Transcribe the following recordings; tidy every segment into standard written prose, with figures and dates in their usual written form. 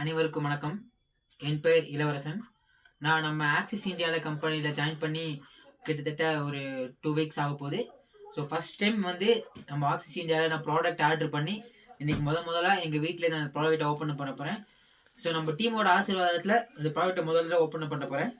அனைவருக்கும் வணக்கம். என் பெயர் இளவரசன். நான் நம்ம ஆக்சிஸ் இந்தியாவில் கம்பெனியில் ஜாயின் பண்ணி கிட்டத்தட்ட ஒரு 2 வீக்ஸ் ஆக போகுது. ஸோ ஃபஸ்ட் டைம் வந்து நம்ம ஆக்சிஸ் இந்தியாவில் நான் ப்ராடக்ட் ஆர்டர் பண்ணி இன்றைக்கி முதல்ல எங்கள் வீட்டிலே நான் ப்ராடக்ட்டை ஓப்பன் பண்ண போகிறேன். ஸோ நம்ம டீமோட ஆசீர்வாதத்தில் இந்த ப்ராடக்ட்டை முதல்ல ஓப்பன் பண்ண போகிறேன்.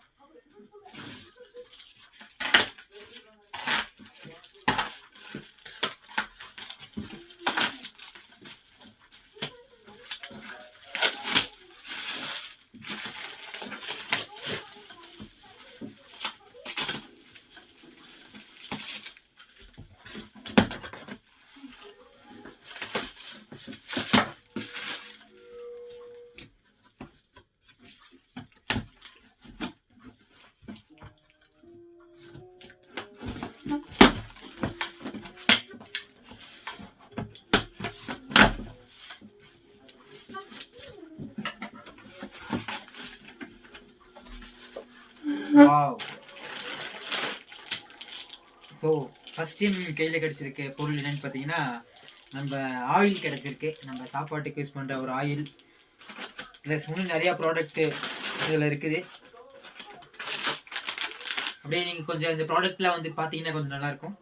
ஸோ ஃபஸ்ட் டைம் கையில் கிடச்சிருக்கு பொருள் என்னென்னு பார்த்தீங்கன்னா, நம்ம ஆயில் கிடச்சிருக்கு. நம்ம சாப்பாட்டுக்கு யூஸ் பண்ணுற ஒரு ஆயில், ப்ளஸ் இன்னும் நிறையா ப்ராடக்ட்டு இதில் இருக்குது. அப்படியே நீங்கள் கொஞ்சம் இந்த ப்ராடக்ட்லாம் வந்து பார்த்தீங்கன்னா கொஞ்சம் நல்லாயிருக்கும்.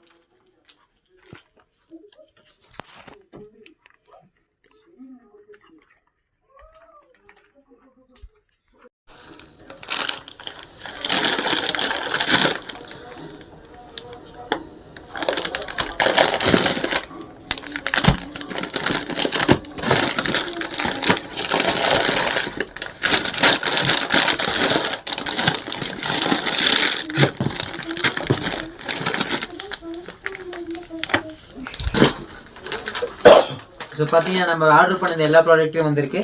ஸோ பார்த்தீங்கன்னா நம்ம ஆர்டர் பண்ணது எல்லா ப்ராடக்ட்டும் வந்திருக்கு.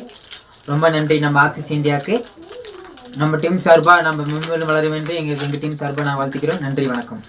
ரொம்ப நன்றி நம்ம ஆக்சிஸ் இந்தியாவுக்கு. நம்ம டீம் சார்பாக நம்ம மென்மேலும் வளர வேண்டும் எங்கள் டீம் சார்பாக நான் வாழ்த்துக்கிறோம். நன்றி, வணக்கம்.